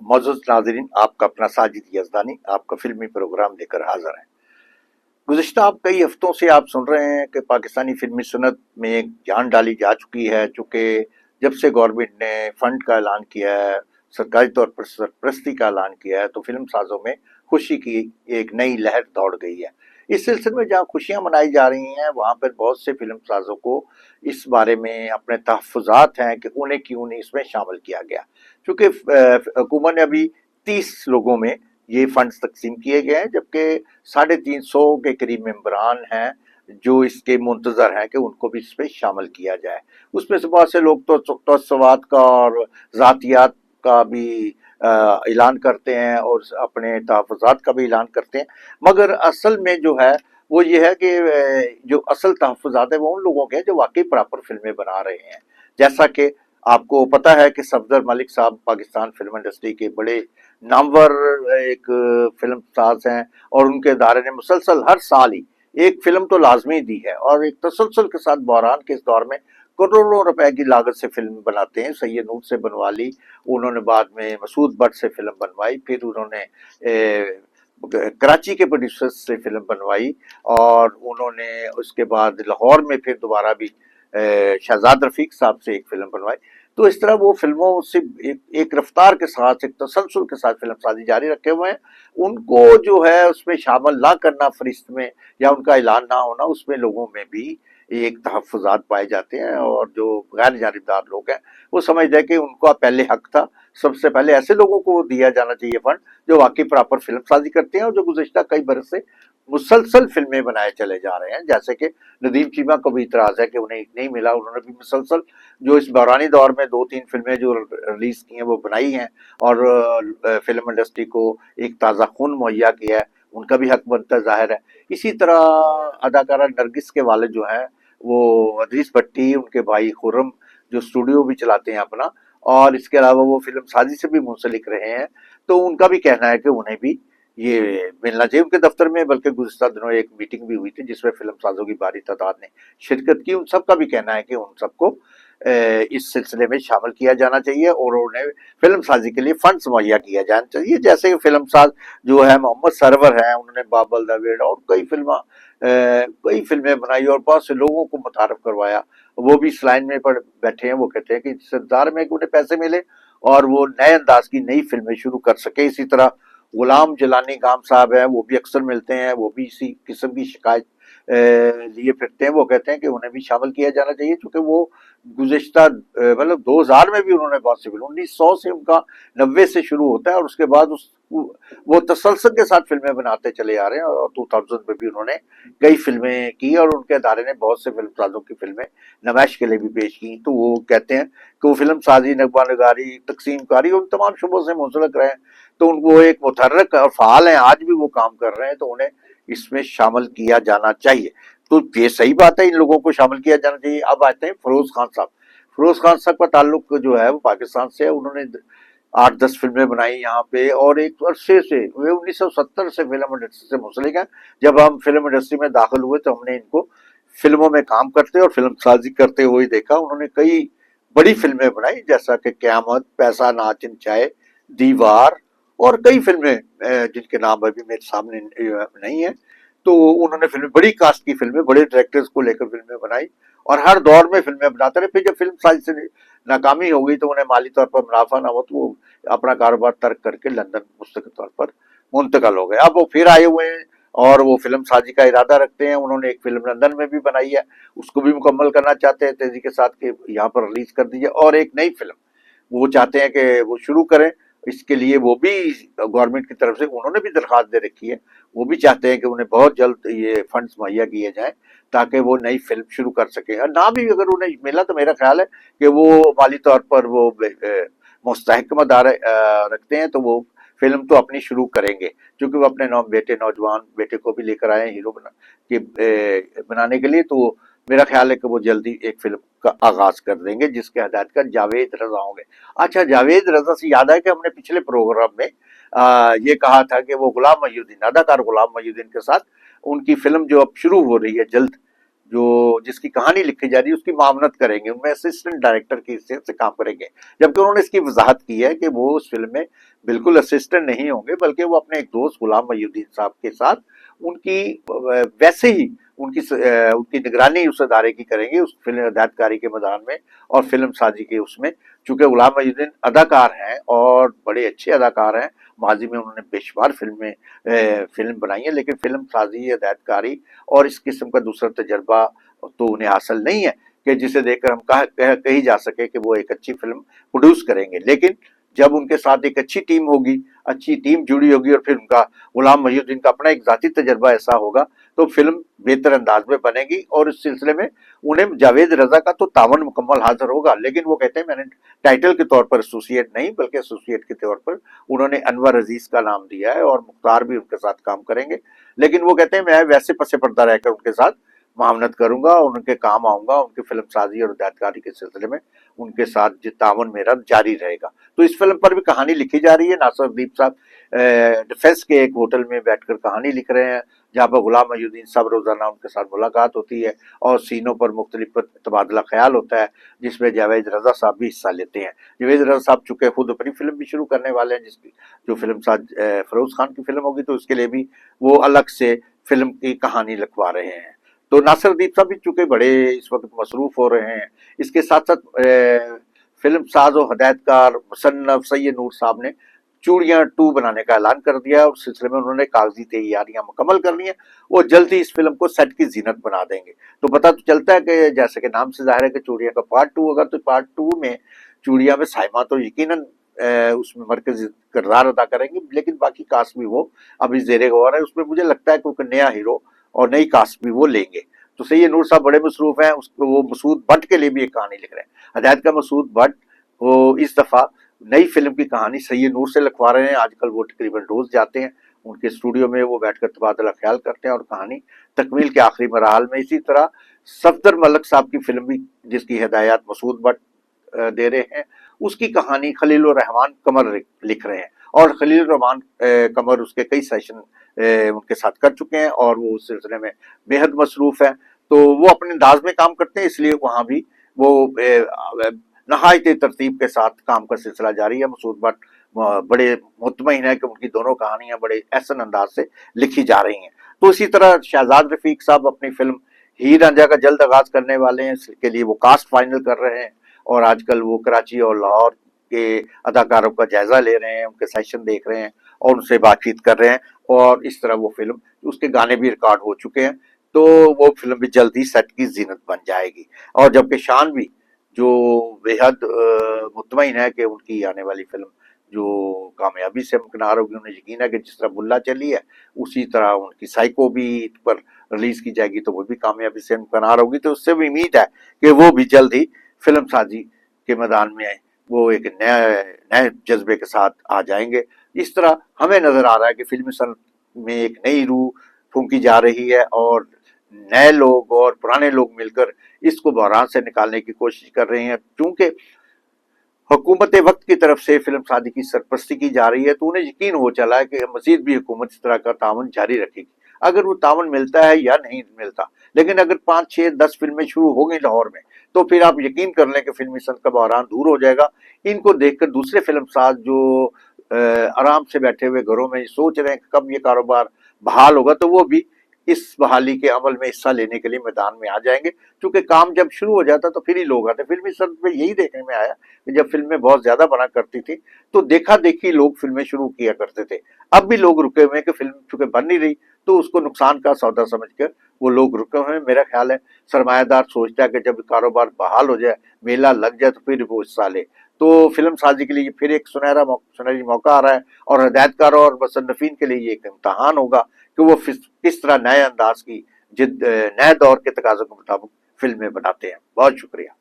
معزز ناظرین، آپ کا اپنا ساجد یزدانی آپ کا فلمی پروگرام لے کر حاضر ہے۔ گزشتہ کئی ہفتوں سے آپ سن رہے ہیں کہ پاکستانی فلمی صنعت میں ایک جان ڈالی جا چکی ہے، چونکہ جب سے گورنمنٹ نے فنڈ کا اعلان کیا ہے، سرکاری طور پر سرپرستی کا اعلان کیا ہے، تو فلم سازوں میں خوشی کی ایک نئی لہر دوڑ گئی ہے۔ اس سلسلے میں جہاں خوشیاں منائی جا رہی ہیں، وہاں پر بہت سے فلم سازوں کو اس بارے میں اپنے تحفظات ہیں کہ انہیں کیوں نہیں اس میں شامل کیا گیا، چونکہ حکومت نے ابھی 30 لوگوں میں یہ فنڈز تقسیم کیے گئے ہیں، جبکہ 350 کے قریب ممبران ہیں جو اس کے منتظر ہیں کہ ان کو بھی اس میں شامل کیا جائے۔ اس میں سے بہت سے لوگ تو توسعات کا اور ذاتیات کا بھی اعلان کرتے ہیں اور اپنے تحفظات کا بھی اعلان کرتے ہیں، مگر اصل میں جو ہے وہ یہ ہے کہ جو اصل تحفظات ہیں وہ ان لوگوں کے ہیں جو واقعی پراپر فلمیں بنا رہے ہیں۔ جیسا کہ آپ کو پتہ ہے کہ صفدر ملک صاحب پاکستان فلم انڈسٹری کے بڑے نامور ایک فلم ساز ہیں، اور ان کے ادارے نے مسلسل ہر سال ہی ایک فلم تو لازمی دی ہے، اور ایک تسلسل کے ساتھ بحران کے اس دور میں کروڑوں روپے کی لاگت سے فلم بناتے ہیں۔ سید نور سے بنوا لی انہوں نے، بعد میں مسعود بٹ سے فلم بنوائی، پھر انہوں نے کراچی کے پروڈیوسر سے فلم بنوائی، اور انہوں نے اس کے بعد لاہور میں پھر دوبارہ بھی شہزاد رفیق صاحب سے ایک فلم بنوائی۔ تو اس طرح وہ فلموں سے ایک رفتار کے ساتھ، ایک تسلسل کے ساتھ فلم سازی جاری رکھے ہوئے ہیں۔ ان کو جو ہے اس میں شامل نہ کرنا فہرست میں، یا ان کا اعلان نہ ہونا، اس میں لوگوں میں بھی ایک تحفظات پائے جاتے ہیں، اور جو غیر جانبدار لوگ ہیں وہ سمجھتے ہیں کہ ان کا پہلے حق تھا۔ سب سے پہلے ایسے لوگوں کو دیا جانا چاہیے فنڈ جو واقعی پراپر فلم سازی کرتے ہیں، اور جو گزشتہ کئی برس سے مسلسل فلمیں بنائے چلے جا رہے ہیں۔ جیسے کہ ندیم چیمہ کو بھی اعتراض ہے کہ انہیں نہیں ملا، انہوں نے بھی مسلسل جو اس بحرانی دور میں 2-3 فلمیں جو ریلیز کی ہیں وہ بنائی ہیں، اور فلم انڈسٹری کو ایک تازہ خون مہیا کیا ہے، ان کا بھی حق بنتا ظاہر ہے۔ اسی طرح اداکارہ نرگس کے والد جو ہیں وہ ادریس بھٹی، ان کے بھائی خرم جو اسٹوڈیو بھی چلاتے ہیں اپنا، اور اس کے علاوہ وہ فلم سازی سے بھی منسلک رہے ہیں، تو ان کا بھی کہنا ہے کہ انہیں بھی یہ ملنا چاہیے ان کے دفتر میں۔ بلکہ گزشتہ دنوں ایک میٹنگ بھی ہوئی تھی جس میں فلم سازوں کی بھاری تعداد نے شرکت کی۔ ان سب کا بھی کہنا ہے کہ ان سب کو اس سلسلے میں شامل کیا جانا چاہیے، اور انہیں فلم سازی کے لیے فنڈز مہیا کیا جانا چاہیے۔ جیسے کہ فلم ساز جو ہے محمد سرور ہیں، انہوں نے بابل دا ویڑ اور کئی فلمیں بنائی اور بہت سے لوگوں کو متعارف کروایا، وہ بھی اس لائن میں بیٹھے ہیں۔ وہ کہتے ہیں کہ اس انتظار میں کہ انہیں پیسے ملے اور وہ نئے انداز کی نئی فلمیں شروع کر سکے۔ اسی طرح غلام جلانی گام صاحب ہیں، وہ بھی اکثر ملتے ہیں، وہ بھی اسی قسم کی شکایت لیے پھرتے ہیں۔ وہ کہتے ہیں کہ انہیں بھی شامل کیا جانا چاہیے، چونکہ وہ گزشتہ مطلب 2000 میں بھی انہوں نے بہت سی فلم، 1900 سے ان کا 90 سے شروع ہوتا ہے، اور اس کے بعد وہ تسلسل کے ساتھ فلمیں بناتے چلے آ رہے ہیں، اور 2000 میں بھی انہوں نے کئی فلمیں کی، اور ان کے ادارے نے بہت سے فلم سازوں کی فلمیں نمائش کے لیے بھی پیش کی۔ تو وہ کہتے ہیں کہ وہ فلم سازی، نغمہ نگاری، تقسیم کاری، ان تمام شعبوں سے منسلک رہے ہیں، تو ان کو ایک متحرک اور فعال ہیں، آج بھی وہ کام کر رہے ہیں، تو انہیں اس میں شامل کیا جانا چاہیے۔ تو یہ صحیح بات ہے، ان لوگوں کو شامل کیا جانا چاہیے۔ اب آتے ہیں فیروز خان صاحب۔ فیروز خان صاحب کا تعلق جو ہے وہ پاکستان سے ہے۔ انہوں نے 8-10 فلمیں بنائی یہاں پہ، اور ایک عرصے سے، وہ 1970 سے فلم انڈسٹری سے منسلک ہیں۔ جب ہم فلم انڈسٹری میں داخل ہوئے تو ہم نے ان کو فلموں میں کام کرتے اور فلم سازی کرتے ہوئے دیکھا۔ انہوں نے کئی بڑی فلمیں بنائی، جیسا کہ قیامت، پیسہ ناچن چائے، دیوار، اور کئی فلمیں جن کے نام ابھی میرے سامنے نہیں ہیں۔ تو انہوں نے فلمیں، بڑی کاسٹ کی فلمیں، بڑے ڈائریکٹرز کو لے کر فلمیں بنائی، اور ہر دور میں فلمیں بناتے رہے۔ پھر جب فلم سازی سے ناکامی ہو گئی تو انہیں مالی طور پر منافع نہ ہو، تو وہ اپنا کاروبار ترک کر کے لندن مستقل طور پر منتقل ہو گئے۔ اب وہ پھر آئے ہوئے ہیں اور وہ فلم سازی کا ارادہ رکھتے ہیں۔ انہوں نے ایک فلم لندن میں بھی بنائی ہے، اس کو بھی مکمل کرنا چاہتے ہیں تیزی کے ساتھ کہ یہاں پر ریلیز کر دیجیے، اور ایک نئی فلم وہ چاہتے ہیں کہ وہ شروع کریں۔ اس کے لیے وہ بھی گورنمنٹ کی طرف سے انہوں نے بھی درخواست دے رکھی ہے، وہ بھی چاہتے ہیں کہ انہیں بہت جلد یہ فنڈز مہیا کیے جائیں تاکہ وہ نئی فلم شروع کر سکیں۔ اور نہ بھی اگر انہیں ملا تو میرا خیال ہے کہ وہ مالی طور پر وہ مستحکم مدار رکھتے ہیں، تو وہ فلم تو اپنی شروع کریں گے، کیونکہ وہ اپنے نوجوان بیٹے کو بھی لے کر آئے ہیں ہیرو بنانے کے لیے۔ تو میرا خیال ہے کہ وہ جلدی ایک فلم کا آغاز کر دیں گے جس کے ہدایت کار جاوید رضا ہوں گے۔ اچھا، جاوید رضا سے یاد ہے کہ ہم نے پچھلے پروگرام میں یہ کہا تھا کہ وہ غلام محی الدین، اداکار غلام محی الدین کے ساتھ ان کی فلم جو اب شروع ہو رہی ہے جلد، जो जिसकी कहानी लिखी जा रही है उसकी मामनत करेंगे, उनमें असिस्टेंट डायरेक्टर की हैसियत से काम करेंगे। जबकि उन्होंने इसकी वजाहत की है कि वो उस फिल्म में बिल्कुल असिस्टेंट नहीं होंगे, बल्कि वो अपने एक दोस्त गुलाम मोहिउद्दीन साहब के साथ उनकी वैसे ही उनकी निगरानी उस अदारे की करेंगे, उस फिल्म हिदायतकारी के मैदान में और फिल्म साजी के उसमें। चूंकि गुलाम मोहिउद्दीन अदाकार हैं और बड़े अच्छे अदाकार हैं, माजी में उन्होंने बेशुमार फिल्म बनाई है, लेकिन फिल्म साजी, हिदायतकारी और इस किस्म का दूसरा तजर्बा तो उन्हें हासिल नहीं है कि जिसे देखकर हम कही जा सके कि वो एक अच्छी फिल्म प्रोड्यूस करेंगे। लेकिन जब उनके साथ एक अच्छी टीम होगी, अच्छी टीम जुड़ी होगी और फिर उनका गुलाम मोहिउद्दीन का अपना एक जाती तजर्बा ऐसा होगा, तो फिल्म बेहतर अंदाज में बनेगी। और इस सिलसिले में उन्हें जावेद रजा का तो तावन मुकम्मल हाजिर होगा, लेकिन वो कहते हैं मैंने टाइटल के तौर पर एसोसिएट नहीं, बल्कि एसोसिएट के तौर पर उन्होंने अनवर अजीज का नाम दिया है और मुख्तार भी उनके साथ काम करेंगे। लेकिन वो कहते हैं मैं वैसे पसे पर्दा रहकर उनके साथ मामनत करूंगा और उनके काम आऊंगा, उनकी फिल्म साजी और हिदायतकारी के सिलसिले में उनके साथ तावन मेरा जारी रहेगा। तो इस फिल्म पर भी कहानी लिखी जा रही है। नासिरुद्दीन साहब डिफेंस के एक होटल में बैठकर कहानी लिख रहे हैं, जहाँ पर गुलाम मोहिउद्दीन साहब रोजाना उनके साथ मुलाकात होती है और सीनों पर मुख्तलिफ तबादला ख्याल होता है, जिसमें जावेद रजा साहब भी हिस्सा लेते हैं। जावेद रजा साहब चूंकि खुद अपनी फिल्म भी शुरू करने वाले हैं, जिसकी जो फिल्म साज फिरोज खान की फिल्म होगी, तो उसके लिए भी वो अलग से फिल्म की कहानी लिखवा रहे हैं। तो नासिरुद्दीन साहब भी चूंकि बड़े इस वक्त मसरूफ हो रहे हैं, इसके साथ साथ फिल्म साज और हदायतकार मुसन्नफ सैयद नूर साहब ने चूड़ियां 2 बनाने का ऐलान कर दिया और सिलसिले में उन्होंने कागजी तैयारियां मुकम्मल कर ली हैं। वो जल्द ही इस फिल्म को सेट की जीनत बना देंगे। तो पता तो चलता है कि जैसे कि नाम से जाहिर है कि चूड़ियां का पार्ट 2 होगा, तो पार्ट 2 में चूड़ियां में साइमा तो यकीनन उसमें मरकजी किरदार अदा करेंगे, लेकिन बाकी कास्ट भी वो अभी ज़ेरे गौर है। उसमें मुझे लगता है कि नया हीरो और नई कास्ट भी वो लेंगे। तो सैयद नूर साहब बड़े मसरूफ हैं, उसको वो मसूद भट्ट के लिए भी एक कहानी लिख रहे हैं। हदायत का मसूद भट्ट वो इस दफा नई फिल्म की कहानी सैयद नूर से लिखवा रहे हैं। आजकल वो तकरीबन रोज जाते हैं उनके स्टूडियो में, वो बैठकर तबादला ख्याल करते हैं और कहानी तकमील के आखिरी मराहल में। इसी तरह सफदर मलिक साहब की फिल्म भी, जिसकी हिदायत मसूद भट्ट दे रहे हैं, उसकी कहानी खलीलुर रहमान कमर लिख रहे हैं और खलीलुर रहमान कमर उसके कई सेशन उनके साथ कर चुके हैं और वो उस सिलसिले में बेहद मसरूफ है। तो वो अपने अंदाज में काम करते हैं, इसलिए वहाँ भी वो नहायत तरतीब के साथ काम का सिलसिला जारी है। मसूद भट्ट बड़े मुतमईन है कि उनकी दोनों कहानियां बड़े एहसन अंदाज से लिखी जा रही हैं। तो इसी तरह शहजाद रफीक साहब अपनी फिल्म हीर रांझा का जल्द आगाज करने वाले हैं, इसके लिए वो कास्ट फाइनल कर रहे हैं और आजकल वो कराची और लाहौर के अदाकारों का जायजा ले रहे हैं, उनके सेशन देख रहे हैं और उनसे बातचीत कर रहे हैं। और इस तरह वो फिल्म, उसके गाने भी रिकॉर्ड हो चुके हैं, तो वो फिल्म भी जल्द ही सेट की जीनत बन जाएगी। और जबकि शान भी जो बेहद मुतमईन है कि उनकी आने वाली फिल्म जो कामयाबी से हमकिनार होगी, उन्हें यकीन है कि जिस तरह बुल्ला चली है उसी तरह उनकी साइको भी ईद पर रिलीज की जाएगी, तो वो भी कामयाबी से हमकिनार होगी। तो उससे भी उम्मीद है कि वो भी जल्द ही फिल्म साजी के मैदान में वो एक नए जज्बे के साथ आ जाएंगे। इस तरह हमें नजर आ रहा है कि फिल्मी सनत में एक नई रूह फूंकी जा रही है और नए लोग और पुराने लोग मिलकर इसको बहरान से निकालने की कोशिश कर रहे हैं। क्योंकि हुकूमत वक्त की तरफ से फिल्म साजी की सरपरस्ती की जा रही है, तो उन्हें यकीन हो चला है कि मजीद भी हुकूमत इस तरह का तावन जारी रखेगी। अगर वो तावन मिलता है या नहीं मिलता, लेकिन अगर 5, 6, 10 फिल्में शुरू हो गई लाहौर में, तो फिर आप यकीन कर लें कि फिल्मी सनत का बहरान दूर हो जाएगा। इनको देखकर दूसरे फिल्म साज जो आराम से बैठे हुए घरों में सोच रहे हैं कि कब ये कारोबार बहाल होगा, तो वो भी इस बहाली के अमल में हिस्सा लेने के लिए मैदान में आ जाएंगे। क्योंकि काम जब शुरू हो जाता तो फिर ही लोग आते। फिल्मी सनत में यही देखने में आया कि जब फिल्में बहुत ज्यादा बना करती थी तो देखा देखी लोग फिल्में शुरू किया करते थे। अब भी लोग रुके हुए हैं कि फिल्म चूंकि बन नहीं रही, तो उसको नुकसान का सौदा समझकर वो लोग रुके हुए हैं। मेरा ख्याल है सरमायादार सोचता है कि जब कारोबार बहाल हो जाए, मेला लग जाए, तो फिर वो हिस्सा ले। तो फिल्म साजी के लिए फिर एक सुनहरी मौका आ रहा है और हिदायतकारों और मुसन्निफीन के लिए ये एक इम्तहान होगा कि वो किस तरह नए अंदाज की नए दौर के तकाज़ों के मुताबिक फिल्में बनाते हैं। बहुत शुक्रिया।